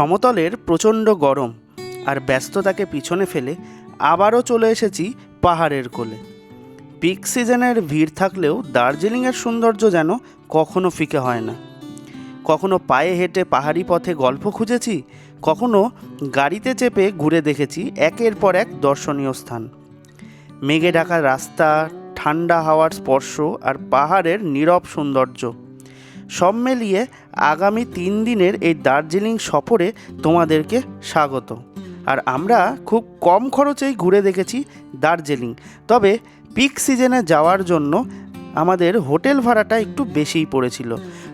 সমতলের প্রচণ্ড গরম আর ব্যস্ততাকে পিছনে ফেলে আবারও চলে এসেছি পাহাড়ের কোলে। পিক সিজনের ভিড় থাকলেও দার্জিলিংয়ের সৌন্দর্য যেন কখনো ফিকে হয় না। কখনো পায়ে হেঁটে পাহাড়ি পথে গল্প খুঁজেছি, কখনো গাড়িতে চেপে ঘুরে দেখেছি একের পর এক দর্শনীয় স্থান। মেঘে ঢাকা রাস্তা, ঠান্ডা হাওয়ার স্পর্শ আর পাহাড়ের নীরব সৌন্দর্য সব মিলিয়ে আগামী 3 দিনের এই দার্জিলিং সফরে তোমাদেরকে স্বাগত। আর আমরা খুব কম খরচেই ঘুরে দেখেছি দার্জিলিং, তবে পিক সিজনে যাওয়ার জন্য আমাদের হোটেল ভাড়াটা একটু বেশিই পড়েছিল।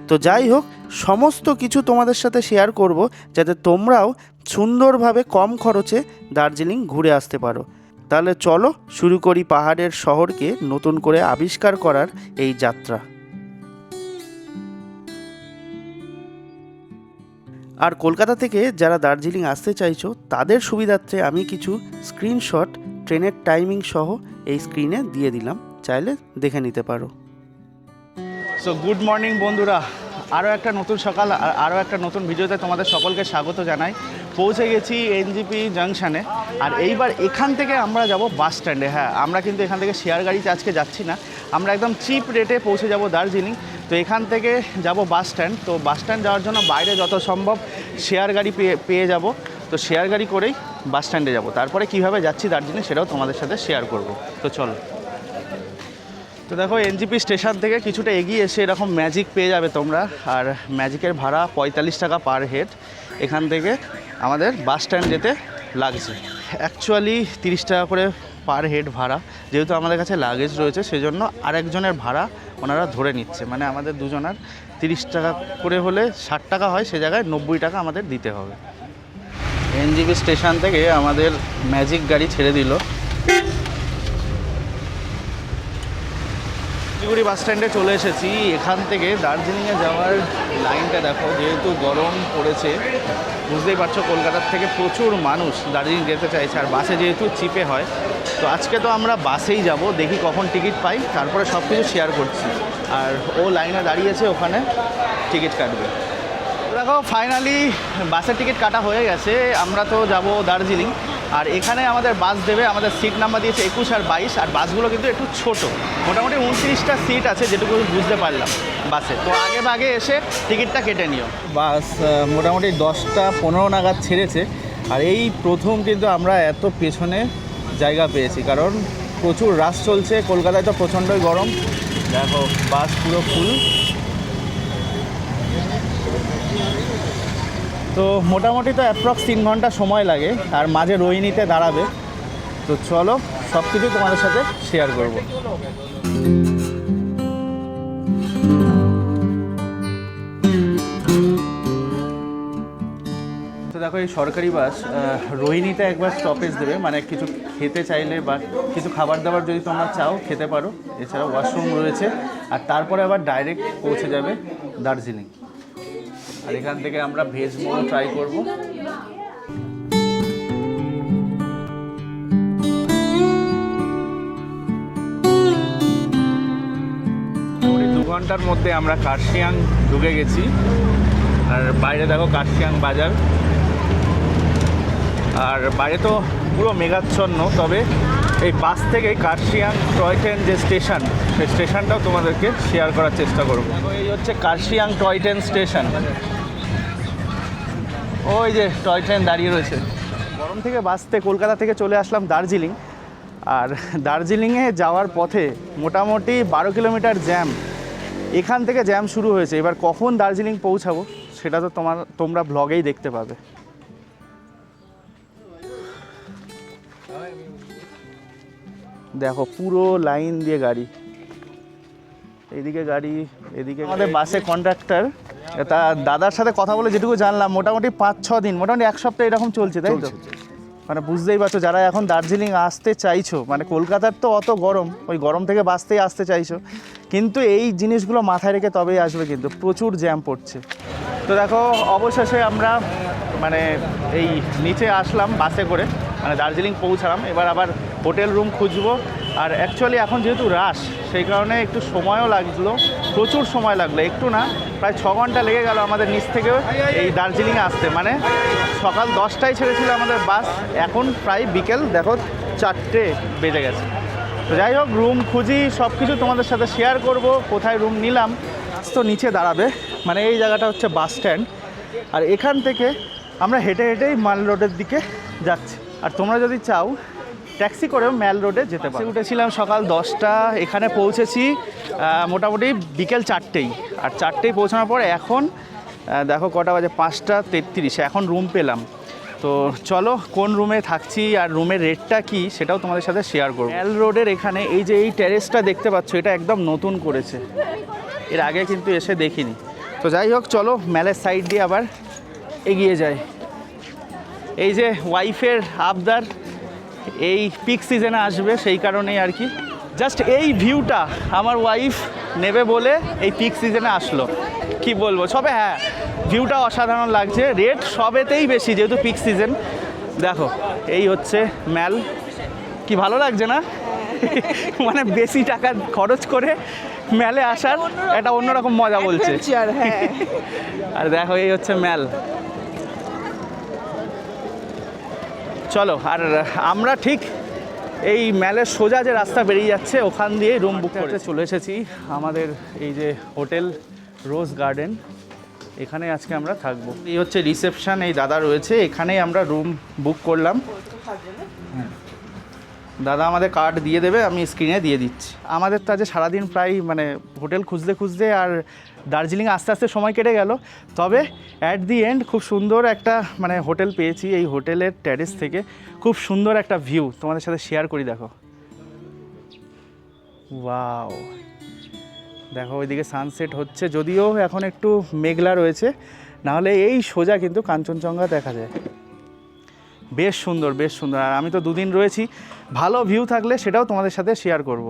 তো যাই হোক, সমস্ত কিছু তোমাদের সাথে শেয়ার করব যাতে তোমরাও সুন্দরভাবে কম খরচে দার্জিলিং ঘুরে আসতে পারো। তাহলে চলো শুরু করি পাহাড়ের শহরকে নতুন করে আবিষ্কার করার এই যাত্রা। আর কলকাতা থেকে যারা দার্জিলিং আসতে চাইছো তাদের সুবিধার্থে আমি কিছু স্ক্রিনশট ট্রেনের টাইমিং সহ এই স্ক্রিনে দিয়ে দিলাম, চাইলে দেখে নিতে পারো। সো গুড মর্নিং বন্ধুরা, আরও একটা নতুন সকাল, আরও একটা নতুন ভিডিওতে তোমাদের সকলকে স্বাগত জানাই। পৌঁছে গেছি এনজিপি জাংশনে, আর এইবার এখান থেকে আমরা যাব বাস স্ট্যান্ডে। হ্যাঁ, আমরা কিন্তু এখান থেকে শেয়ার গাড়িতে আজকে যাচ্ছি না, আমরা একদম চিপ রেটে পৌঁছে যাব দার্জিলিং। তো এখান থেকে যাব বাস স্ট্যান্ড। তো বাস স্ট্যান্ড যাওয়ার জন্য বাইরে যত সম্ভব শেয়ার গাড়ি পেয়ে যাব। তো শেয়ার গাড়ি করেই বাস স্ট্যান্ডে যাব, তারপরে কীভাবে যাচ্ছি দার্জিলিং সেটাও তোমাদের সাথে শেয়ার করব। তো চলো। তো দেখো, এনজিপি স্টেশন থেকে কিছুটা এগিয়ে এসে এরকম ম্যাজিক পেয়ে যাবে তোমরা, আর ম্যাজিকের ভাড়া 45 টাকা পার হেড। এখান থেকে আমাদের বাস স্ট্যান্ড যেতে লাগছে অ্যাকচুয়ালি 30 টাকা করে পার হেড ভাড়া। যেহেতু আমাদের কাছে লাগেজ রয়েছে সেজন্য আরেকজনের ভাড়া ওনারা ধরে নিচ্ছে, মানে আমাদের দুজনার 30 টাকা করে হলে 60 টাকা হয়, সে জায়গায় 90 টাকা আমাদের দিতে হবে। এনজিপি স্টেশন থেকে আমাদের ম্যাজিক গাড়ি ছেড়ে দিল। শিলিগুড়ি বাস স্ট্যান্ডে চলে এসেছি। এখান থেকে দার্জিলিংয়ে যাওয়ার লাইনটা দেখো, যেহেতু গরম পড়েছে বুঝতেই পারছো, কলকাতার থেকে প্রচুর মানুষ দার্জিলিং যেতে চাইছে, আর বাসে যেহেতু চিপে হয়। তো আজকে তো আমরা বাসেই যাব, দেখি কখন টিকিট পাই, তারপরে সব কিছু শেয়ার করছি। আর ও লাইনে দাঁড়িয়েছে, ওখানে টিকিট কাটবে। দেখো, ফাইনালি বাসের টিকিট কাটা হয়ে গেছে। আমরা তো যাব দার্জিলিং, আর এখানে আমাদের বাস দেবে, আমাদের সিট নাম্বার দিয়েছে 21 আর 22। আর বাসগুলো কিন্তু একটু ছোট, মোটামুটি 29টা সিট আছে যেটুকু বুঝতে পারলাম বাসে। তো আগে ভাগে এসে টিকিটটা কেটে নিও। বাস মোটামুটি 10টা 15 নাগাদ ছেড়েছে, আর এই প্রথম কিন্তু আমরা এত পেছনে জায়গা পেয়েছি, কারণ প্রচুর রাশ চলছে। কলকাতায় তো প্রচণ্ডই গরম। দেখো, বাস পুরো ফুল। তো মোটামুটি তো অ্যাপ্রক্স 3 ঘন্টা সময় লাগে, আর মাঝে রোহিণীতে দাঁড়াবে। তো চলো সব কিছু তোমাদের সাথে শেয়ার করব। তো দেখো, এই সরকারি বাস রোহিণীতে একবার স্টপেজ দেবে, মানে কিছু খেতে চাইলে বা কিছু খাবার দাবার যদি তোমরা চাও খেতে পারো, এছাড়াও ওয়াশরুম রয়েছে। আর তারপরে আবার ডাইরেক্ট পৌঁছে যাবে দার্জিলিং। আর এখান থেকে আমরা ভেজ মোমো ট্রাই করব। 2 ঘন্টার মধ্যে আমরা কার্শিয়াং ঢুকে গেছি। আর বাইরে দেখো কার্শিয়াং বাজার, আর বাইরে তো পুরো মেঘাচ্ছন্ন। তবে এই বাস থেকে কার্শিয়াং টয় ট্রেন যে স্টেশন, সেই স্টেশনটাও তোমাদেরকে শেয়ার করার চেষ্টা করব। এই হচ্ছে কার্শিয়াং টয় ট্রেন স্টেশন। ওই যে টয় ট্রেন দাঁড়িয়ে রয়েছে। গরম থেকে বাসতে কলকাতা থেকে চলে আসলাম দার্জিলিং, আর দার্জিলিংয়ে যাওয়ার পথে মোটামুটি 12 কিলোমিটার জ্যাম। এখান থেকে জ্যাম শুরু হয়েছে। এবার কখন দার্জিলিং পৌঁছাবো সেটা তো তোমরা ব্লগেই দেখতে পাবে। দেখো, পুরো লাইন দিয়ে গাড়ি, এইদিকে গাড়ি, এদিকে। আমাদের বাসে কন্ডাক্টর, তা দাদার সাথে কথা বলে যেটুকু জানলাম মোটামুটি 5-6 দিন, মোটামুটি 1 সপ্তাহ এরকম চলছে, তাই তো? মানে বুঝতেই পারছো, যারা এখন দার্জিলিং আসতে চাইছো, মানে কলকাতার তো অত গরম, ওই গরম থেকে বাসতেই আসতে চাইছো, কিন্তু এই জিনিসগুলো মাথায় রেখে তবেই আসবে, কিন্তু প্রচুর জ্যাম পড়ছে। তো দেখো, অবশেষে আমরা মানে এই নিচে আসলাম বাসে করে, মানে দার্জিলিং পৌঁছালাম। এবার আবার হোটেল রুম খুঁজবো। আর অ্যাকচুয়ালি এখন যেহেতু রাশ, সেই কারণে একটু সময়ও লাগলো। প্রচুর সময় লাগলো, একটু না প্রায় 6 ঘন্টা লেগে গেল আমাদের নিচ থেকে এই দার্জিলিংয়ে আসতে। মানে সকাল 10টায় ছেড়েছিল আমাদের বাস, এখন প্রায় বিকেল দেখো 4টে বেজে গেছে। তো যাই হোক, রুম খুঁজি, সব কিছু তোমাদের সাথে শেয়ার করব, কোথায় রুম নিলাম। তো নিচে দাঁড়াবে, মানে এই জায়গাটা হচ্ছে বাস স্ট্যান্ড, আর এখান থেকে আমরা হেঁটে হেঁটেই মাল রোডের দিকে যাচ্ছি। আর তোমরা যদি চাও ট্যাক্সি করেও ম্যাল রোডে যেতে পারো। উঠেছিলাম সকাল 10টা, এখানে পৌঁছেছি মোটামুটি বিকেল 4টেই। আর 4টেই পৌঁছানোর পর এখন দেখো কটা বাজে, 5টা 33, এখন রুম পেলাম। তো চলো কোন রুমে থাকছি আর রুমের রেটটা কি সেটাও তোমাদের সাথে শেয়ার করবো। ম্যাল রোডের এখানে এই যে এই টেরেসটা দেখতে পাচ্ছ, এটা একদম নতুন করেছে, এর আগে কিন্তু এসে দেখিনি। তো যাই হোক, চলো ম্যালের সাইড দিয়ে আবার এগিয়ে যাই। এই যে ওয়াইফের আবদার, এই পিক সিজনে আসবে, সেই কারণেই আর কি। জাস্ট এই ভিউটা আমার ওয়াইফ নেবে বলে এই পিক সিজনে আসলো, কি বলবো। সবে হ্যাঁ, ভিউটা অসাধারণ লাগছে, রেট সবেতেই বেশি যেহেতু পিক সিজন। দেখো এই হচ্ছে ম্যাল, কি ভালো লাগছে না? মানে বেশি টাকা খরচ করে ম্যালে আসার একটা অন্যরকম মজা বলছে। আর দেখো এই হচ্ছে ম্যাল। চলো, আর আমরা ঠিক এই ম্যালের সোজা যে রাস্তা বেরিয়ে যাচ্ছে ওখান দিয়ে রুম বুক করতে চলে এসেছি আমাদের এই যে হোটেল রোজ গার্ডেন, এখানে আজকে আমরা থাকবো। এই হচ্ছে রিসেপশন, এই দাদা রয়েছে, এখানেই আমরা রুম বুক করলাম। দাদা আমাদের কার্ড দিয়ে দেবে, আমি স্ক্রিনে দিয়ে দিচ্ছি। আমাদের তো আজ সারাদিন প্রায় মানে হোটেল খুঁজতে খুঁজতে আর দার্জিলিং আস্তে আস্তে সময় কেটে গেল। তবে অ্যাট দি এন্ড খুব সুন্দর একটা মানে হোটেল পেয়েছি। এই হোটেলের টেরেস থেকে খুব সুন্দর একটা ভিউ তোমাদের সাথে শেয়ার করি। দেখো, ওয়াও, দেখো ওইদিকে সানসেট হচ্ছে, যদিও এখন একটু মেঘলা রয়েছে, নাহলে এই সোজা কিন্তু কাঞ্চনজঙ্ঘা দেখা যায়। বেশ সুন্দর, বেশ সুন্দর। আর আমি তো 2 দিন রয়েছি, ভালো ভিউ থাকলে সেটাও তোমাদের সাথে শেয়ার করব।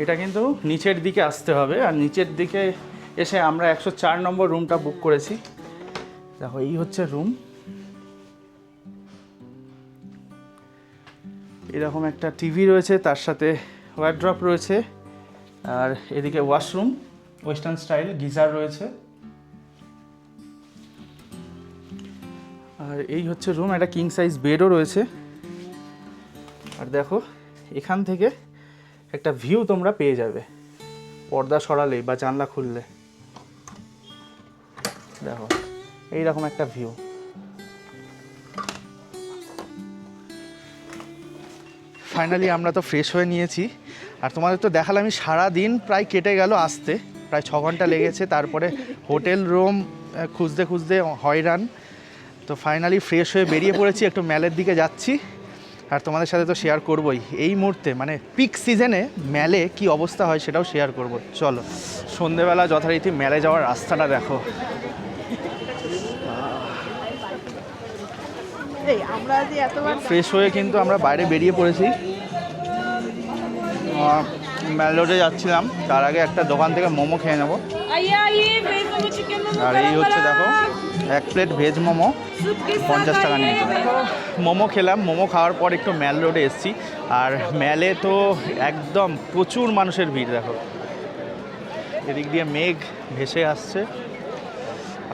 এটা কিন্তু নিচের দিকে আসতে হবে, আর নিচের দিকে এসে আমরা 104 নম্বর রুমটা বুক করেছি। দেখো এই হচ্ছে রুম, এরকম একটা টিভি রয়েছে, তার সাথে ওয়ারড্রপ রয়েছে, আর এদিকে ওয়াশরুম ওয়েস্টার্ন স্টাইল, গিজার রয়েছে। আর এই হচ্ছে রুম, একটা কিং সাইজ বেডও রয়েছে। আর দেখো এখান থেকে একটা ভিউ তোমরা পেয়ে যাবে পর্দা সরালেই বা জানলা খুললে। দেখো এইরকম একটা ভিউ। ফাইনালি আমরা তো ফ্রেশ হয়ে নিয়েছি, আর তোমাদের তো দেখালামই সারাদিন প্রায় কেটে গেল আসতে, প্রায় 6 ঘন্টা লেগেছে। তারপরে হোটেল রুম খুঁজতে খুঁজতে হয়রান। তো ফাইনালি ফ্রেশ হয়ে বেরিয়ে পড়েছি, একটু ম্যালের দিকে যাচ্ছি। আর তোমাদের সাথে তো শেয়ার করবই এই মুহূর্তে, মানে পিক সিজনে ম্যালে কি অবস্থা হয় সেটাও শেয়ার করব। চলো, সন্ধেবেলা যথারীতি ম্যালে যাওয়ার রাস্তাটা দেখো। ফ্রেশ হয়ে কিন্তু আমরা বাইরে বেরিয়ে পড়েছি, ম্যাল রোডে যাচ্ছিলাম। তার আগে একটা দোকান থেকে মোমো খেয়ে নেবো। আর এই হচ্ছে দেখো 1 প্লেট ভেজ মোমো 50 টাকা নিয়েছে। মোমো খেলাম, মোমো খাওয়ার পর একটু ম্যাল রোডে এসেছি। আর ম্যালে তো একদম প্রচুর মানুষের ভিড়। দেখো এদিক দিয়ে মেঘ ভেসে আসছে,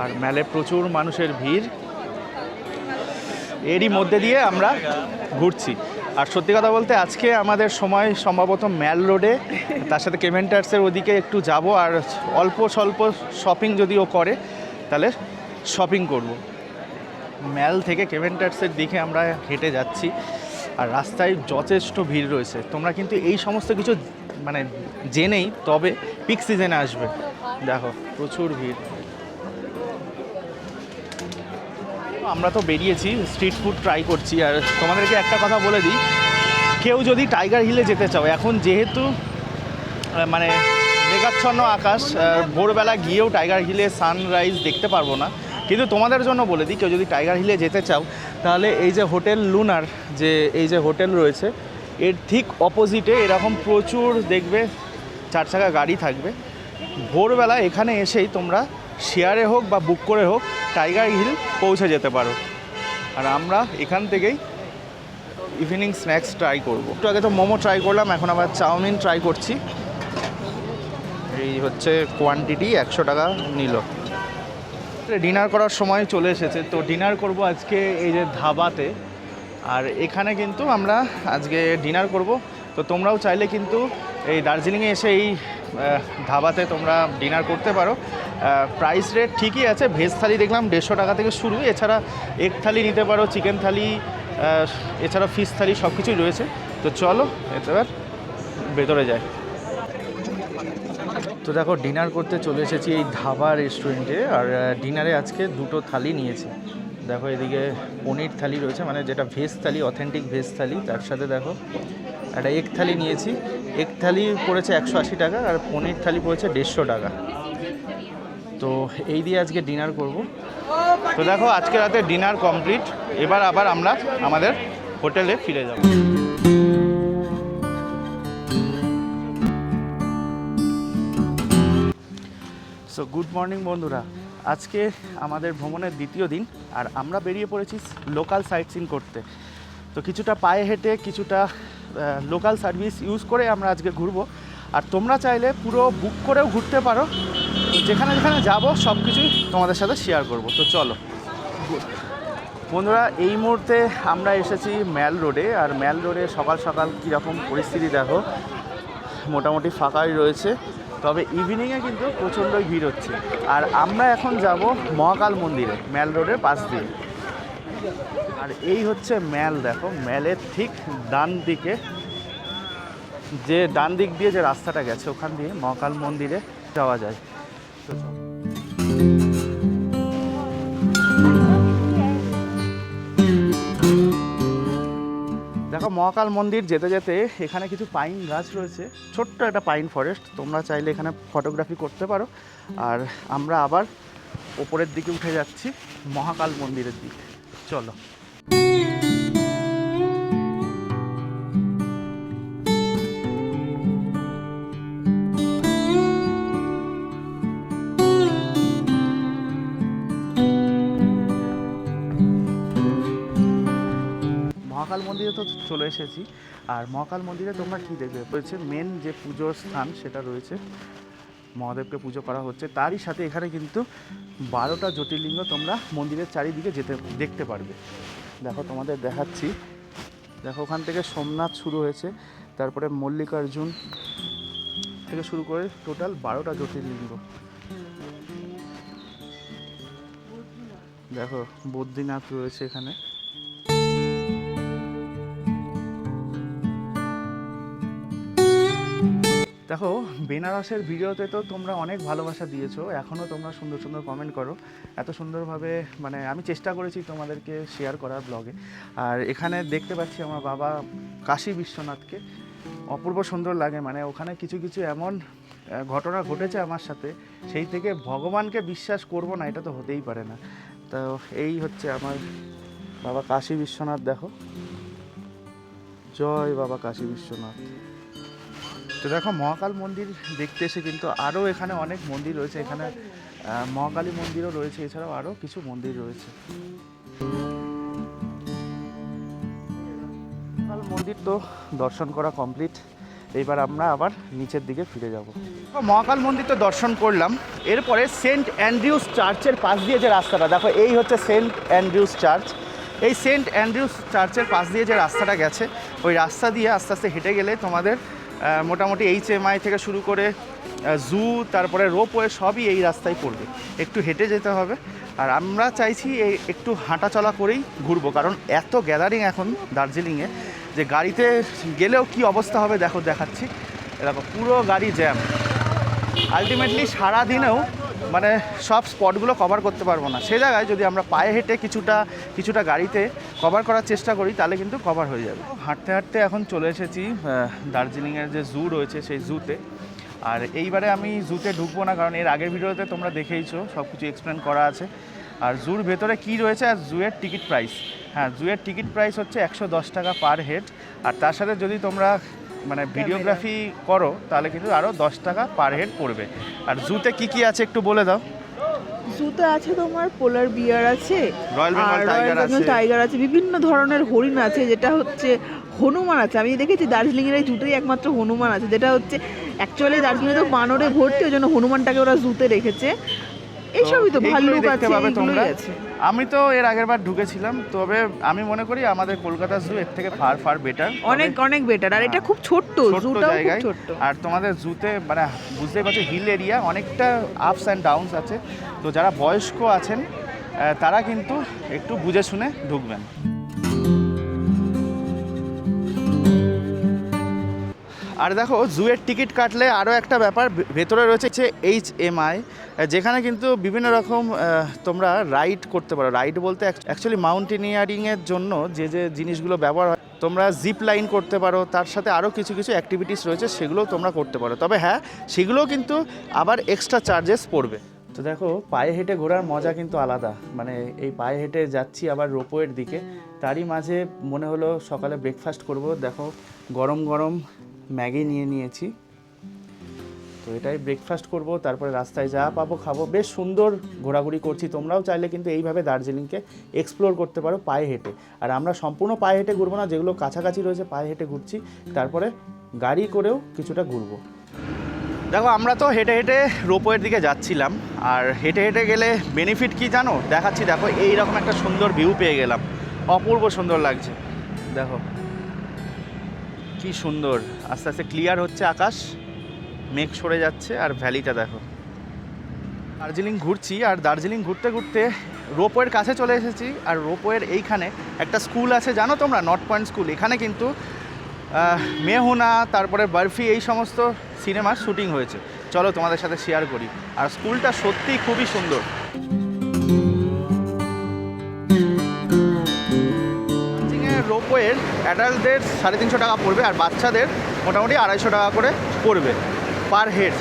আর ম্যালে প্রচুর মানুষের ভিড়। এরই মধ্যে দিয়ে আমরা ঘুরছি। আর সত্যি কথা বলতে আজকে আমাদের সময় সম্ভবত ম্যাল রোডে, তার সাথে কেভেন্টার্সের ওদিকে একটু যাব, আর অল্প স্বল্প শপিং যদিও করে তাহলে শপিং করব। ম্যাল থেকে কেভেন্টার্সের দিকে আমরা হেঁটে যাচ্ছি, আর রাস্তায় যথেষ্ট ভিড় রয়েছে। তোমরা কিন্তু এই সমস্ত কিছু মানে জেনেই তবে পিক সিজনে আসবে। দেখো প্রচুর ভিড়। আমরা তো বেরিয়েছি, স্ট্রিট ফুড ট্রাই করছি। আর তোমাদেরকে একটা কথা বলে দিই, কেউ যদি টাইগার হিলে যেতে চাও, এখন যেহেতু মানে মেঘাচ্ছন্ন আকাশ, ভোরবেলা গিয়েও টাইগার হিলে সানরাইজ দেখতে পারবো না। কিন্তু তোমাদের জন্য বলে দিই, কেউ যদি টাইগার হিলে যেতে চাও তাহলে এই যে হোটেল লুনার, যে এই যে হোটেল রয়েছে এর ঠিক অপোজিটে এরকম প্রচুর দেখবে 4 চাকা গাড়ি থাকবে। ভোরবেলা এখানে এসেই তোমরা শেয়ারে হোক বা বুক করে হোক টাইগার হিল পৌঁছে যেতে পারো। আর আমরা এখান থেকেই ইভিনিং স্ন্যাক্স ট্রাই করবো। একটু আগে তো মোমো ট্রাই করলাম, এখন আবার চাউমিন ট্রাই করছি। এই হচ্ছে কোয়ান্টিটি, 100 টাকা নিল। ডিনার করার সময় চলে এসেছে, তো ডিনার করব আজকে এই যে ধাবাতে। আর এখানে কিন্তু আমরা আজকে ডিনার করব। তো তোমরাও চাইলে কিন্তু এই দার্জিলিংয়ে এসে এই ধাবাতে তোমরা ডিনার করতে পারো। প্রাইস রেট ঠিকই আছে। ভেজ থালি দেখলাম 150 টাকা থেকে শুরু, এছাড়া এগ থালি নিতে পারো, চিকেন থালি, এছাড়া ফিশ থালি, সব কিছুই রয়েছে। তো চলো এবার ভেতরে যাই। তো দেখো ডিনার করতে চলে এসেছি এই ধাবা রেস্টুরেন্টে। আর ডিনারে আজকে 2টো থালি নিয়েছি। দেখো এদিকে পনির থালি রয়েছে, মানে যেটা ভেজ থালি, অথেন্টিক ভেজ থালি। তার সাথে দেখো একটা এগ থালি নিয়েছি। এগ থালি পড়েছে 180 টাকা, আর পনির থালি পড়েছে 150 টাকা। তো এই দিয়ে আজকে ডিনার করব। তো দেখো আজকে রাতে ডিনার কমপ্লিট। এবার আবার আমরা আমাদের হোটেলে ফিরে যাব। সো গুড মর্নিং বন্ধুরা, আজকে আমাদের ভ্রমণের দ্বিতীয় দিন। আর আমরা বেরিয়ে পড়েছি লোকাল সাইট সিন করতে। তো কিছুটা পায়ে হেঁটে, কিছুটা লোকাল সার্ভিস ইউজ করে আমরা আজকে ঘুরবো। আর তোমরা চাইলে পুরো বুক করেও ঘুরতে পারো। যেখানে যেখানে যাবো সব কিছুই তোমাদের সাথে শেয়ার করব। তো চলো বন্ধুরা, এই মুহূর্তে আমরা এসেছি ম্যাল রোডে। আর ম্যাল রোডে সকাল সকাল কীরকম পরিস্থিতি দেখো, মোটামুটি ফাঁকাই রয়েছে। তবে ইভিনিংয়ে কিন্তু প্রচণ্ডই ভিড় হচ্ছে। আর আমরা এখন যাব মহাকাল মন্দিরে, ম্যাল রোডের পাশ দিয়ে। আর এই হচ্ছে ম্যাল। দেখো ম্যালের ঠিক ডান দিকে, যে ডান দিক দিয়ে যে রাস্তাটা গেছে ওখান দিয়ে মহাকাল মন্দিরে যাওয়া যায়। তো দেখো মহাকাল মন্দির যেতে যেতে এখানে কিছু পাইন গাছ রয়েছে, ছোট্ট একটা পাইন ফরেস্ট। তোমরা চাইলে এখানে ফটোগ্রাফি করতে পারো। আর আমরা আবার ওপরের দিকে উঠে যাচ্ছি মহাকাল মন্দিরের দিকে। চলো। মহাকাল মন্দিরে তো চলে এসেছি। আর মহাকাল মন্দিরে তোমরা কী দেখবে, রয়েছে মেন যে পুজোর স্থান সেটা রয়েছে, মহাদেবকে পুজো করা হচ্ছে। তারই সাথে এখানে কিন্তু 12টা জ্যোতির্লিঙ্গ তোমরা মন্দিরের চারিদিকে দেখতে পারবে। দেখো তোমাদের দেখাচ্ছি। দেখো ওখান থেকে সোমনাথ শুরু হয়েছে, তারপরে মল্লিকার্জুন থেকে শুরু করে টোটাল 12টা জ্যোতির্লিঙ্গ। দেখো বদ্রীনাথ রয়েছে এখানে। দেখো বেনারসের ভিডিওতে তো তোমরা অনেক ভালোবাসা দিয়েছো, এখনও তোমরা সুন্দর সুন্দর কমেন্ট করো। এত সুন্দরভাবে মানে আমি চেষ্টা করেছি তোমাদেরকে শেয়ার করার ব্লগে। আর এখানে দেখতে পাচ্ছি আমার বাবা কাশী বিশ্বনাথকে, অপূর্ব সুন্দর লাগে। মানে ওখানে কিছু কিছু এমন ঘটনা ঘটেছে আমার সাথে, সেই থেকে ভগবানকে বিশ্বাস করব না এটা তো হতেই পারে না। তো এই হচ্ছে আমার বাবা কাশী বিশ্বনাথ। দেখো জয় বাবা কাশী বিশ্বনাথ। তো দেখো মহাকাল মন্দির দেখতে এসে কিন্তু আরও এখানে অনেক মন্দির রয়েছে। এখানে মহাকালী মন্দিরও রয়েছে, এছাড়াও আরও কিছু মন্দির রয়েছে। মহাকাল মন্দির তো দর্শন করা কমপ্লিট। এইবার আমরা আবার নিচের দিকে ফিরে যাব। মহাকাল মন্দির তো দর্শন করলাম। এরপরে সেন্ট অ্যান্ড্রিউস চার্চের পাশ দিয়ে যে রাস্তাটা, দেখো এই হচ্ছে সেন্ট অ্যান্ড্রিউস চার্চ। এই সেন্ট অ্যান্ড্রিউস চার্চের পাশ দিয়ে যে রাস্তাটা গেছে, ওই রাস্তা দিয়ে আস্তে আস্তে হেঁটে গেলে তোমাদের মোটামুটি HMI থেকে শুরু করে জু, তারপরে রোপওয়ে সবই এই রাস্তায় পড়বে। একটু হেঁটে যেতে হবে। আর আমরা চাইছি এই একটু হাঁটাচলা করেই ঘুরবো, কারণ এত গ্যাদারিং এখন দার্জিলিংয়ে যে গাড়িতে গেলেও কি অবস্থা হবে দেখো, দেখাচ্ছি। দেখো পুরো গাড়ি জ্যাম। আলটিমেটলি সারাদিনেও মানে সব স্পটগুলো কভার করতে পারবো না। সে জায়গায় যদি আমরা পায়ে হেঁটে কিছুটা গাড়িতে কভার করার চেষ্টা করি তাহলে কিন্তু কভার হয়ে যাবে। হাঁটতে হাঁটতে এখন চলে এসেছি দার্জিলিংয়ের যে জু রয়েছে সেই জুতে। আর এইবারে আমি জুতে ঢুকবো না, কারণ এর আগের ভিডিওতে তোমরা দেখেইছো, সব কিছু এক্সপ্লেন করা আছে। আর জুর ভেতরে কি রয়েছে আর জুয়ের টিকিট প্রাইস, হ্যাঁ জুয়ের টিকিট প্রাইস হচ্ছে 110 টাকা পার হেড। আর তার সাথে যদি তোমরা মানে ভিডিওগ্রাফি করো তাহলে কিন্তু আরও 10 টাকা পার হেড পড়বে। আর জুতে কি কি আছে একটু বলে দাও। জুতে আছে তোমার পোলার বিয়ার আছে, রয়্যাল বেঙ্গল আর টাইগার রয়্যাল বেঙ্গল আছে। টাইগার আছে, বিভিন্ন ধরনের হরিণ আছে, যেটা হচ্ছে হনুমান আছে। আমি দেখেছি দার্জিলিংয়ের এই জুতেই একমাত্র হনুমান আছে, যেটা হচ্ছে অ্যাকচুয়ালি দার্জিলিংয়ে তো বানরে ভর্তি, ওই জন্য হনুমানটাকে ওরা জুতে রেখেছে। এইসবই তো এইগুলোই ভাল্লুক দেখতে আছে, পাবে তোমরা। এইগুলোই আছে। আমি তো এর আগের বার ঢুকেছিলাম, তবে আমি মনে করি আমাদের কলকাতা জু এর থেকে ফার ফার বেটার। অনেক অনেক বেটার, আর এটা খুব ছোট্ট, ছোট্ট জুটাও খুব জায়গায়। ছোট্ট। আর তোমাদের জুতে মানে বুঝতেই পারছো হিল এরিয়া, অনেকটা আপস অ্যান্ড ডাউনস আছে। তো যারা বয়স্ক আছেন তারা কিন্তু একটু বুঝে শুনে ঢুকবেন। আর দেখো জুয়ের টিকিট কাটলে আরও একটা ব্যাপার ভেতরে রয়েছে HMI, যেখানে কিন্তু বিভিন্ন রকম তোমরা রাইড করতে পারো। রাইড বলতে অ্যাকচুয়ালি মাউন্টেনিয়ারিংয়ের জন্য যে যে জিনিসগুলো ব্যবহার হয়, তোমরা জিপ লাইন করতে পারো, তার সাথে আরও কিছু কিছু অ্যাক্টিভিটিস রয়েছে, সেগুলোও তোমরা করতে পারো। তবে হ্যাঁ, সেগুলোও কিন্তু আবার এক্সট্রা চার্জেস পড়বে। তো দেখো পায়ে হেঁটে ঘোরার মজা কিন্তু আলাদা। মানে এই পায়ে হেঁটে যাচ্ছি আবার রোপওয়ের দিকে, তারই মাঝে মনে হলো সকালে ব্রেকফাস্ট করব। দেখো গরম গরম ম্যাগি নিয়ে নিয়েছি, তো এটাই ব্রেকফাস্ট করব, তারপরে রাস্তায় যা পাবো খাবো। বেশ সুন্দর ঘোরাঘুরি করছি। তোমরাও চাইলে কিন্তু এইভাবে দার্জিলিংকে এক্সপ্লোর করতে পারো পায়ে হেঁটে। আর আমরা সম্পূর্ণ পায়ে হেঁটে ঘুরবো না, যেগুলো কাছাকাছি রয়েছে পায়ে হেঁটে ঘুরছি, তারপরে গাড়ি করেও কিছুটা ঘুরবো। দেখো আমরা তো হেঁটে হেঁটে রোপওয়ের দিকে যাচ্ছিলাম, আর হেঁটে হেঁটে গেলে বেনিফিট কি জানো, দেখাচ্ছি। দেখো এইরকম একটা সুন্দর ভিউ পেয়ে গেলাম, অপূর্ব সুন্দর লাগছে। দেখো কি সুন্দর, আস্তে আস্তে ক্লিয়ার হচ্ছে আকাশ, মেঘ সরে যাচ্ছে, আর ভ্যালিটা দেখো। দার্জিলিং ঘুরছি, আর দার্জিলিং ঘুরতে ঘুরতে রোপওয়ের কাছে চলে এসেছি। আর রোপওয়ের এইখানে একটা স্কুল আছে জানো তোমরা, নর্থ পয়েন্ট স্কুল। এখানে কিন্তু মেহুনা, তারপরে বরফি, এই সমস্ত সিনেমার শুটিং হয়েছে। চলো তোমাদের সাথে শেয়ার করি। আর স্কুলটা সত্যিই খুবই সুন্দর। রোপওয়ের অ্যাডাল্টদের 350 টাকা পড়বে, আর বাচ্চাদের মোটামুটি 250 টাকা করে পড়বে পার হেড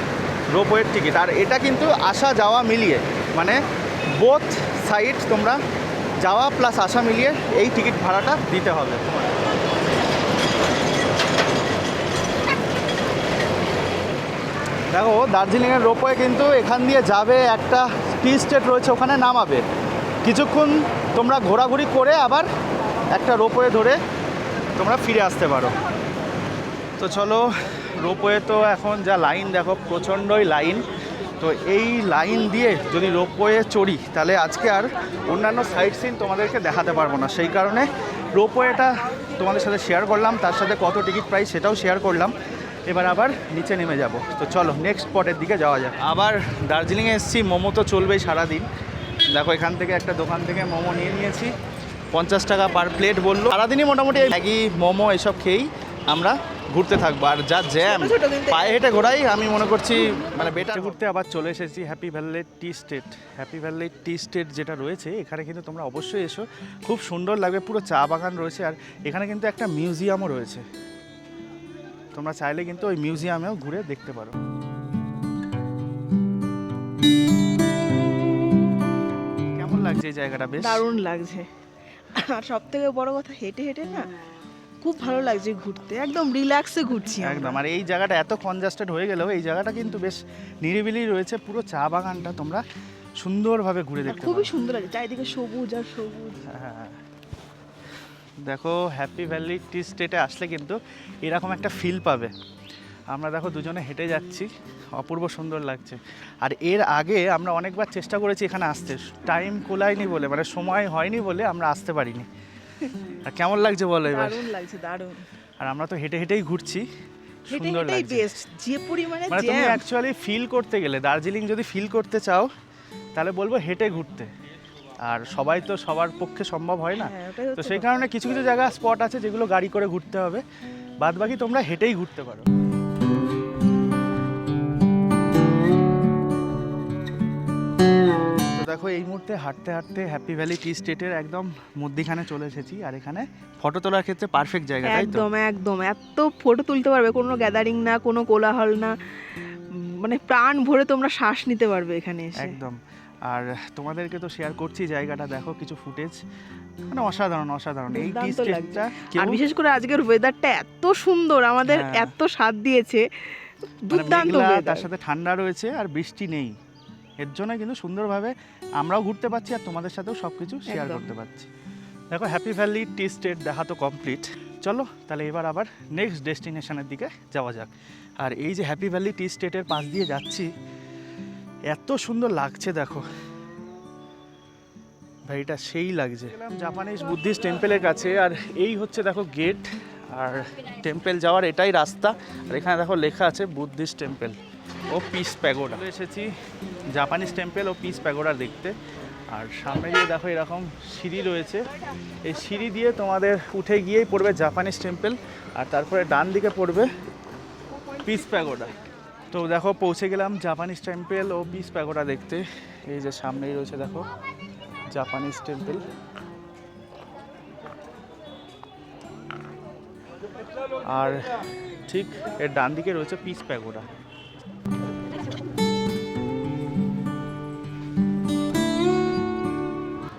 রোপওয়ের টিকিট। আর এটা কিন্তু আসা যাওয়া মিলিয়ে, মানে বোথ সাইড তোমরা যাওয়া প্লাস আসা মিলিয়ে এই টিকিট ভাড়াটা দিতে হবে। দেখো দার্জিলিংয়ের রোপওয়ে কিন্তু এখান দিয়ে যাবে, একটা টি স্টেট রয়েছে ওখানে নামাবে। কিছুক্ষণ তোমরা ঘোরাঘুরি করে আবার একটা রোপওয়ে ধরে তোমরা ফিরে আসতে পারো। তো চলো, রোপওয়ে তো এখন যা লাইন দেখো, প্রচণ্ডই লাইন। তো এই লাইন দিয়ে যদি রোপওয়ে চড়ি, তাহলে আজকে আর অন্যান্য সাইট সিন তোমাদেরকে দেখাতে পারবো না। সেই কারণে রোপওয়েটা তোমাদের সাথে শেয়ার করলাম, তার সাথে কত টিকিট প্রাইস সেটাও শেয়ার করলাম। এবার আবার নিচে নেমে যাব। তো চলো নেক্সট স্পটের দিকে যাওয়া যাক। আবার দার্জিলিংয়ে এসেছি, মোমো তো চলবেই সারাদিন। দেখো এখান থেকে একটা দোকান থেকে মোমো নিয়ে নিয়েছি, 50 টাকা পার প্লেট বললো। সারাদিনই মোটামুটি ম্যাগি মোমো এসব খেয়েই আমরা ঘুরতে থাকবো। আর যা জ্যাম, পায়ে হেঁটে ঘোরাই আমি মনে করছি মানে বেটার। ঘুরতে আবার চলে এসেছি হ্যাপি ভ্যালি টি স্টেট। হ্যাপি ভ্যালি টি স্টেট যেটা রয়েছে, এখানে কিন্তু তোমরা অবশ্যই এসো, খুব সুন্দর লাগবে। পুরো চা বাগান রয়েছে, আর এখানে কিন্তু একটা মিউজিয়ামও রয়েছে। তোমরা চাইলে কিন্তু ওই মিউজিয়ামেও ঘুরে দেখতে পারো। কেমন লাগছে এই জায়গাটা? বেশ দারুণ লাগছে। আর সব থেকে বড় কথা, হেঁটে হেঁটে না খুব ভালো লাগছে ঘুরতে, একদম রিল্যাক্সে ঘুরছি একদম। আর এই জায়গাটা এত কনজাস্টেড হয়ে গেলেও এই জায়গাটা কিন্তু বেশ নিরিবিলি রয়েছে। পুরো চা বাগানটা তোমরা সুন্দরভাবে ঘুরে দেখতে পারো। খুবই সুন্দর লাগে, চারিদিকে সবুজ আর সবুজ। হ্যাঁ, দেখো হ্যাপি ভ্যালি টি স্টেটে আসলে কিন্তু এরকম একটা ফিল পাবে। আমরা দেখো দুজনে হেঁটে যাচ্ছি, অপূর্ব সুন্দর লাগছে। আর এর আগে আমরা অনেকবার চেষ্টা করেছি এখানে আসতে, টাইম কোলায়নি বলে, মানে সময় হয়নি বলে আমরা আসতে পারিনি। আর কেমন লাগছে বলো এবার? দারুণ লাগছে, দারুণ। আর আমরা তো হেঁটে হেঁটেই ঘুরছি, সুন্দর হেঁটে লাগছে। বেস্ট, যে পরিমাণে মানে তুমি জ্যাম। অ্যাকচুয়ালি ফিল করতে গেলে, দার্জিলিং যদি ফিল করতে চাও, তাহলে বলবো হেঁটে ঘুরতে। আর সবাই তো সবার পক্ষে সম্ভব হয় না, হ্যাঁ, ওটাই তো হচ্ছে সেই কথা। কারণে কিছু কিছু জায়গা স্পট আছে যেগুলো গাড়ি করে ঘুরতে হবে, বাদ বাকি তোমরা হেঁটেই ঘুরতে পারো। তো দেখো এই মুহূর্তে হাঁটতে হাঁটতে হ্যাপি ভ্যালি টি স্টেটের একদম মধ্যিখানে চলে এসেছি। আর এখানে ফটো তোলার ক্ষেত্রে পারফেক্ট জায়গা, তাই তো? একদম একদম, এত ফটো তুলতে পারবে, কোনো গ্যাদারিং না, কোনো কোলাহল না, মানে প্রাণ ভরে তোমরা শ্বাস নিতে পারবে এখানে এসে। একদম। আর তোমাদেরকে তো শেয়ার করছি জায়গাটা, দেখো কিছু ফুটেজ, মানে অসাধারণ অসাধারণ এই টি দুর্দান্ত স্টেটটা। লাগছে। আর বিশেষ করে আজকের ওয়েদারটা এত সুন্দর, আমাদের হ্যাঁ। এত স্বাদ দিয়েছে, দুর্দান্ত মেঘলা, weather। তার সাথে ঠান্ডা রয়েছে, আর বৃষ্টি নেই। এর জন্য কিন্তু সুন্দরভাবে আমরাও ঘুরতে পারছি আর তোমাদের সাথেও সব কিছু শেয়ার একদম। করতে পারছি। দেখো হ্যাপি ভ্যালি টি স্টেট দেখা তো কমপ্লিট। চলো তাহলে এবার আবার নেক্সট ডেস্টিনেশনের দিকে যাওয়া যাক। আর এই যে হ্যাপি ভ্যালি টি স্টেটের পাশ দিয়ে যাচ্ছি, এত সুন্দর লাগছে দেখো ভাই, এটা সেই লাগছে। জাপানিজ বুদ্ধিস্ট টেম্পলের কাছে, আর এই হচ্ছে দেখো গেট, আর টেম্পল যাওয়ার এটাই রাস্তা। আর এখানে দেখো লেখা আছে বুদ্ধিস্ট টেম্পল ও পিস প্যাগোডা। এসেছি জাপানিজ টেম্পল ও পিস প্যাগোডা দেখতে। আর সামনে দিয়ে দেখো এরকম সিঁড়ি রয়েছে, এই সিঁড়ি দিয়ে তোমাদের উঠে গিয়েই পড়বে জাপানিজ টেম্পল, আর তারপরে ডান দিকে পড়বে পিস প্যাগোডা। তো দেখো পৌঁছে গেলাম জাপানিজ টেম্পল ও পিস প্যাগোডা দেখতে। এই যে সামনেই রয়েছে দেখো জাপানিজ টেম্পল, আর ঠিক এর ডান দিকে রয়েছে পিস প্যাগোডা।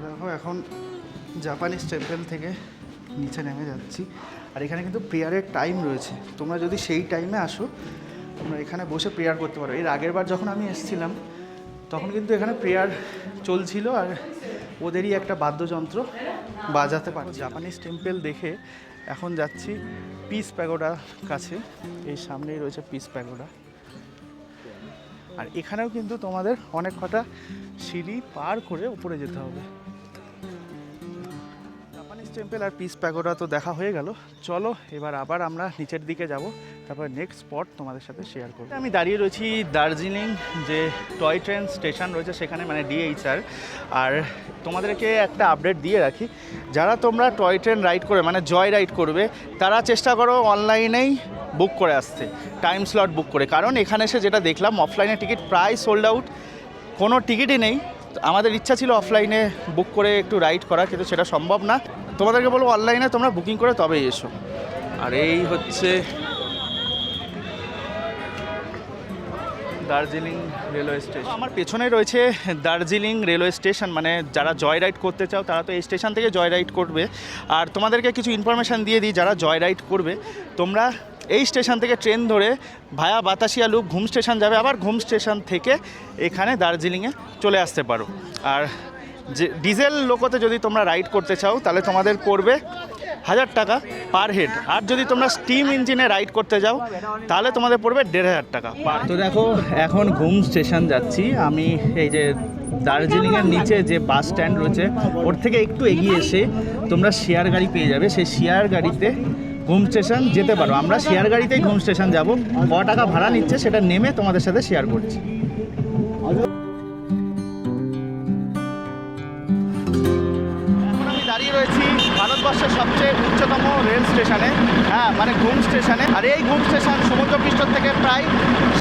দেখো এখন জাপানিজ টেম্পল থেকে নিচে নেমে যাচ্ছি, আর এখানে কিন্তু প্রেয়ারের টাইম রয়েছে। তোমরা যদি সেই টাইমে আসো তোমরা এখানে বসে প্রেয়ার করতে পারো। এর আগের বার যখন আমি এসেছিলাম তখন কিন্তু এখানে প্রেয়ার চলছিল, আর ওদেরই একটা বাদ্যযন্ত্র বাজাতে পারে। জাপানিজ টেম্পল দেখে এখন যাচ্ছি পিস প্যাগোডার কাছে। এই সামনেই রয়েছে পিস প্যাগোডা, আর এখানেও কিন্তু তোমাদের অনেক কটা সিঁড়ি পার করে উপরে যেতে হবে। জাপানিজ টেম্পল আর পিস প্যাগোডা তো দেখা হয়ে গেল। চলো এবার আবার আমরা নিচের দিকে যাব, তারপর নেক্সট স্পট তোমাদের সাথে শেয়ার করব। আমি দাঁড়িয়ে রয়েছি দার্জিলিং যে টয় ট্রেন স্টেশন রয়েছে সেখানে, মানে DHR। আর তোমাদেরকে একটা আপডেট দিয়ে রাখি, যারা তোমরা টয় ট্রেন রাইড করে মানে জয় রাইড করবে, তারা চেষ্টা করো অনলাইনেই বুক করে আসতে, টাইম স্লট বুক করে। কারণ এখানে এসে যেটা দেখলাম অফলাইনে টিকিট প্রায় সোল্ড আউট, কোনো টিকিটই নেই। আমাদের ইচ্ছা ছিল অফলাইনে বুক করে একটু রাইড করা, কিন্তু সেটা সম্ভব না। তোমাদেরকে বলবো অনলাইনে তোমরা বুকিং করে তবেই এসো। আর এই হচ্ছে দার্জিলিং রেলওয়ে স্টেশন। আমার পেছনে রয়েছে দার্জিলিং রেলওয়ে স্টেশন, মানে যারা জয় রাইড করতে চাও তারা তো এই স্টেশন থেকে জয় রাইড করবে। আর তোমাদেরকে কিছু ইনফরমেশান দিয়ে দিই, যারা জয় রাইড করবে তোমরা এই স্টেশন থেকে ট্রেন ধরে ভায়া বাতাসিয়া লুপ ঘুম স্টেশন যাবে, আবার ঘুম স্টেশন থেকে এখানে দার্জিলিংয়ে চলে আসতে পারো। আর যে ডিজেল লোকোতে যদি তোমরা রাইড করতে চাও তাহলে তোমাদের পড়বে 1000 টাকা পার হেড। আর যদি তোমরা স্টিম ইঞ্জিনে রাইড করতে যাও তাহলে তোমাদের পড়বে 1500 টাকা পার। তো দেখো এখন ঘুম স্টেশন যাচ্ছি আমি। এই যে দার্জিলিংয়ের নিচে যে বাস স্ট্যান্ড রয়েছে ওর থেকে একটু এগিয়ে এসে তোমরা শেয়ার গাড়ি পেয়ে যাবে, সেই শেয়ার গাড়িতে ঘুম স্টেশন যেতে পারো। আমরা শেয়ার গাড়িতেই ঘুম স্টেশন যাব, ক টাকা ভাড়া নিচ্ছে সেটা নেমে তোমাদের সাথে শেয়ার করছি। দাঁড়িয়ে রয়েছি ভারতবর্ষের সবচেয়ে উচ্চতম রেল স্টেশনে, হ্যাঁ মানে ঘুম স্টেশনে। আর এই ঘুম স্টেশন সমুদ্রপৃষ্ঠ থেকে প্রায়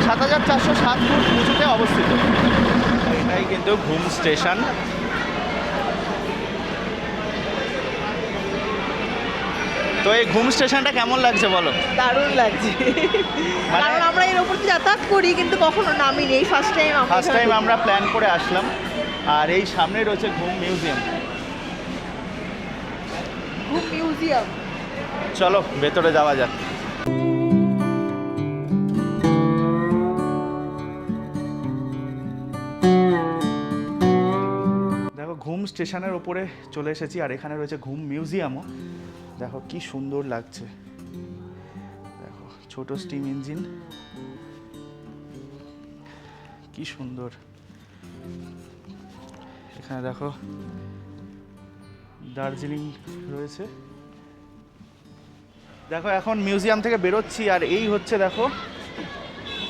7407 ফুট উঁচুতে অবস্থিত। এটাই কিন্তু ঘুম স্টেশন। তো এই ঘুম স্টেশনটা কেমন লাগছে বলো? দারুণ লাগছে, কারণ আমরা এর উপর দিয়ে যাতায়াত করি কিন্তু কখনো নামিনি, এই ফার্স্ট টাইম আমরা প্ল্যান করে আসলাম। আর এই সামনে রয়েছে ঘুম মিউজিয়াম। চলো ভেতরে যাওয়া যাক। দেখো ঘুম স্টেশনের ওপরে চলে এসেছি, আর এখানে রয়েছে ঘুম মিউজিয়ামও। দেখো কি সুন্দর লাগছে, দেখো ছোট স্টিম ইঞ্জিন, কি সুন্দর। এখানে দেখো দার্জিলিং রয়েছে। দেখো এখন মিউজিয়াম থেকে বেরোচ্ছি, আর এই হচ্ছে দেখো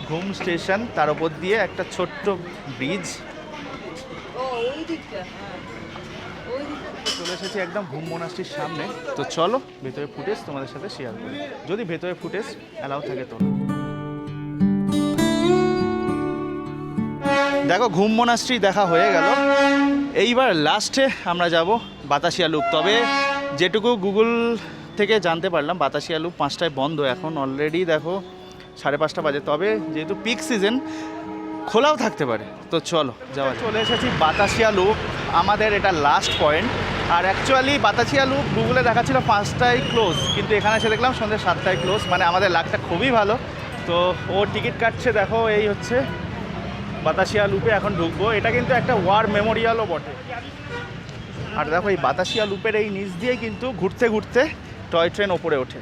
ঘুম স্টেশন, তার উপর দিয়ে একটা ছোট্ট ব্রিজ। চলে এসেছি একদম ঘুম মোনাস্ট্রির সামনে। তো চলো ভেতরে ফুটেজ তোমাদের সাথে শেয়ার করি, যদি ভেতরে ফুটেজ অ্যালাউ থাকে তো। দেখো ঘুম মোনাস্ট্রি দেখা হয়ে গেল, এইবার লাস্টে আমরা যাব বাতাসিয়া লুপ। তবে যেটুকু গুগল থেকে জানতে পারলাম বাতাসিয়া লুপ 5টায় বন্ধ, এখন অলরেডি দেখো 5:30 বাজে। তবে যেহেতু পিক সিজন খোলাও থাকতে পারে, তো চলো যাওয়া। চলে এসেছি বাতাসিয়া লুপ, আমাদের এটা লাস্ট পয়েন্ট। আর অ্যাকচুয়ালি বাতাসিয়া লুপ গুগলে দেখাচ্ছিল 5টায় ক্লোজ, কিন্তু এখানে এসে দেখলাম সন্ধ্যে 7টায় ক্লোজ, মানে আমাদের লাকটা খুবই ভালো। তো ও টিকিট কাটছে, দেখো এই হচ্ছে বাতাসিয়া লুপে এখন ঢুকবো। এটা কিন্তু একটা ওয়ার মেমোরিয়ালও বটে। আর দেখো এই বাতাসিয়া লুপের এই নিচ দিয়ে কিন্তু ঘুরতে ঘুরতে টয় ট্রেন ওপরে ওঠে।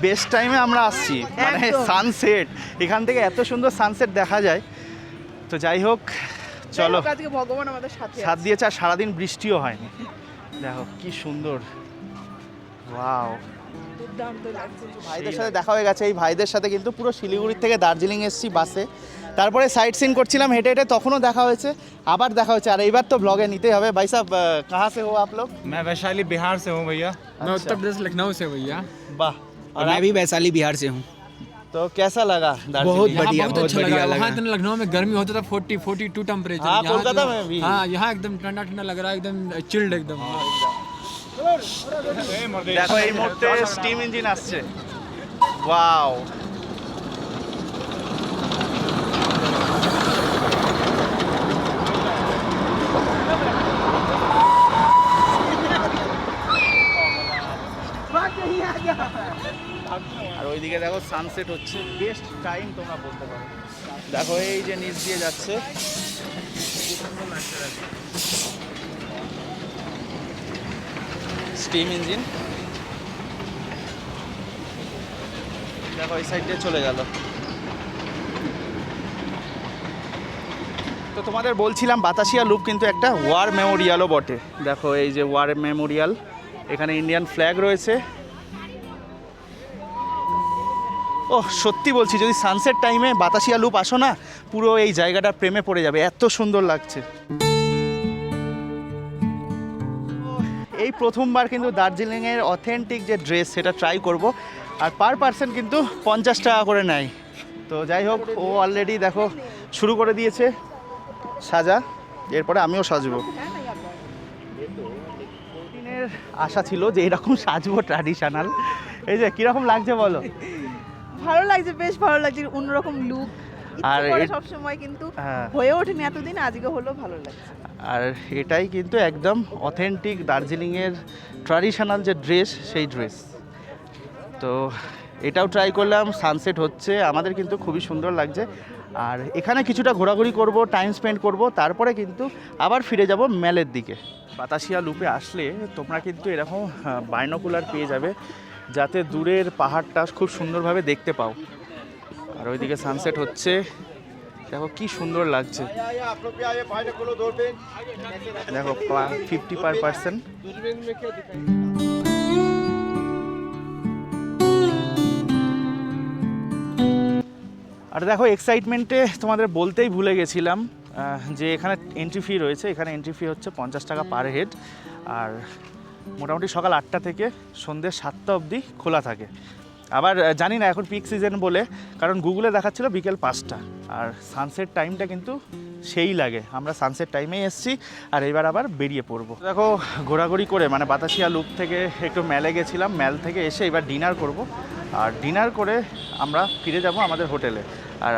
বেস্ট টাইমে আমরা আসছি, মানে একদম। সানসেট, এখান থেকে এত সুন্দর সানসেট দেখা যায়। তো যাই হোক, চলো। আজকে ভগবান আমাদের সাথে সাথ দিয়েছে আর সারাদিন বৃষ্টিও হয়নি। দেখো কি সুন্দর, ওয়াও। দুর্দান্ত লাগছে। ভাইদের সাথে দেখা হয়ে গেছে। এই ভাইদের সাথে কিন্তু পুরো শিলিগুড়ি থেকে দার্জিলিং এসেছি বাসে, তারপরে সাইট সিন করছিলাম হেঁটে হেঁটে, তখনও দেখা হয়েছে, আবার দেখা হয়েছে। আর এইবার তো ব্লগে নিতেই হবে। ভাই সাহেব কাহা সে হো আপ লোগ? मैं वैशाली बिहार से हूँ भैया। मैं अच्छा। उत्तर प्रदेश लखनऊ से हूँ भैया। वाह। और मैं भी वैशाली बिहार से हूँ। तो कैसा लगा बहुत दार्जिलिंग? यहाँ बढ़िया, बहुत बहुत अच्छा बढ़िया लगा। लगा। वहाँ इतना लखनऊ में गर्मी होता था 42 टेम्परेचर। हाँ, यहाँ कोलकाता तो- में भी। हाँ, यहाँ एकदम ठंडा ठंडा लग रहा है, एकदम चिल्ड एकदम। দেখো এই মুহূর্তে স্টিম ইঞ্জিন আসছে, ওয়াও। আর ওইদিকে দেখো সানসেট হচ্ছে, বেস্ট টাইম তোমরা বলতে পারো। দেখো এই যে নিচ দিয়ে যাচ্ছে, স্টিম ইঞ্জিন। দেখো এই সাইড দিয়ে চলে গেল। তো তোমাদের বলছিলাম বাতাসিয়া লুপ কিন্তু একটা ওয়ার মেমোরিয়ালও বটে। দেখো এই যে ওয়ার মেমোরিয়াল, এখানে ইন্ডিয়ান ফ্ল্যাগ রয়েছে। ও সত্যি বলছি, যদি সানসেট টাইমে বাতাসিয়া লুপ আসো না, পুরো এই জায়গাটা প্রেমে পড়ে যাবে, এত সুন্দর লাগছে। এই প্রথমবার কিন্তু দার্জিলিংয়ের অথেন্টিক যে ড্রেস সেটা ট্রাই করব। আর পার পার্সন কিন্তু 50 টাকা করে নেয়। তো যাই হোক, ও অলরেডি দেখো শুরু করে দিয়েছে সাজা, এরপরে আমিও সাজবো। দিনের আশা ছিল যে এরকম সাজবো ট্র্যাডিশনাল। এই যে কীরকম লাগছে বলো? ভালো লাগছে, বেশ ভালো লাগছে, অন্যরকম লুক। আর আর এ- সব সময় কিন্তু হ্যাঁ। হয়ে ওঠেনি এতদিন, আজকে হলো, ভালো লাগছে। আর এটাই কিন্তু একদম অথেন্টিক দার্জিলিংয়ের ট্র্যাডিশনাল যে ড্রেস, সেই ড্রেস। তো এটাও ট্রাই করলাম, সানসেট হচ্ছে, আমাদের কিন্তু খুবই সুন্দর লাগছে। আর এখানে কিছুটা ঘোরাঘুরি করব, টাইম স্পেন্ড করব, তারপরে কিন্তু আবার ফিরে যাব ম্যালের দিকে। বাতাসিয়া লুপে আসলে তোমরা কিন্তু এরকম বাইনোকুলার পেয়ে যাবে, যাতে দূরের পাহাড়টা খুব সুন্দরভাবে দেখতে পাও। আর ওইদিকে সানসেট হচ্ছে, দেখো কি সুন্দর লাগছে। দেখো 50%। আর দেখো এক্সাইটমেন্টে তোমাদের বলতেই ভুলে গেছিলাম যে এখানে এন্ট্রি ফি রয়েছে। এখানে এন্ট্রি ফি হচ্ছে 50 টাকা পার হেড। আর মোটামুটি সকাল 8টা থেকে সন্ধ্যে 7টা অবধি খোলা থাকে। আবার জানি না এখন পিক সিজন বলে, কারণ গুগলে দেখাচ্ছিল বিকেল 5টা। আর সানসেট টাইমটা কিন্তু সেই লাগে, আমরা সানসেট টাইমেই এসেছি। আর এবার আবার বেরিয়ে পড়বো। দেখো ঘোরাঘুরি করে, মানে বাতাসিয়া লুপ থেকে একটু ম্যালে গেছিলাম, ম্যাল থেকে এসে এবার ডিনার করব। আর ডিনার করে আমরা ফিরে যাব আমাদের হোটেলে। আর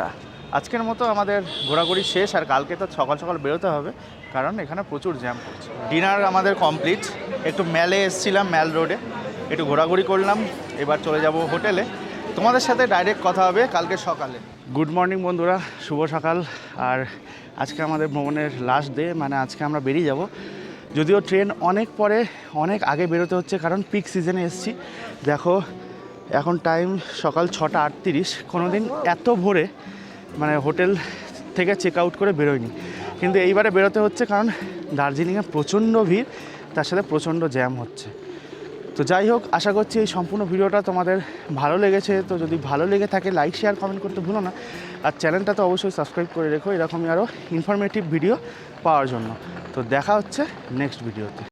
আজকের মতো আমাদের ঘোরাঘুরি শেষ। আর কালকে তো সকাল সকাল বেরোতে হবে, কারণ এখানে প্রচুর জ্যাম পড়ছে। ডিনার আমাদের কমপ্লিট, একটু ম্যালে এসেছিলাম, ম্যাল রোডে একটু ঘোরাঘুরি করলাম। এবার চলে যাব হোটেলে, তোমাদের সাথে ডাইরেক্ট কথা হবে কালকে সকালে। গুড মর্নিং বন্ধুরা, শুভ সকাল। আর আজকে আমাদের ভ্রমণের লাস্ট ডে, মানে আজকে আমরা বেরিয়ে যাব। যদিও ট্রেন অনেক পরে, অনেক আগে বেরোতে হচ্ছে, কারণ পিক সিজনে এসেছি। দেখো এখন টাইম সকাল 6:38। কোনো দিন এত ভোরে মানে হোটেল থেকে চেক আউট করে বেরোয়নি, কিন্তু এইবারে বেরোতে হচ্ছে, কারণ দার্জিলিংয়ে প্রচণ্ড ভিড়, তার সাথে প্রচণ্ড জ্যাম হচ্ছে। তো যাই হোক, আশা করছি এই সম্পূর্ণ ভিডিওটা তোমাদের ভালো লেগেছে। তো যদি ভালো লেগে থাকে লাইক শেয়ার কমেন্ট করতে ভুলো না। আর চ্যানেলটা তো অবশ্যই সাবস্ক্রাইব করে রেখো এরকমই আরও ইনফরমেটিভ ভিডিও পাওয়ার জন্য। তো দেখা হচ্ছে নেক্সট ভিডিওতে।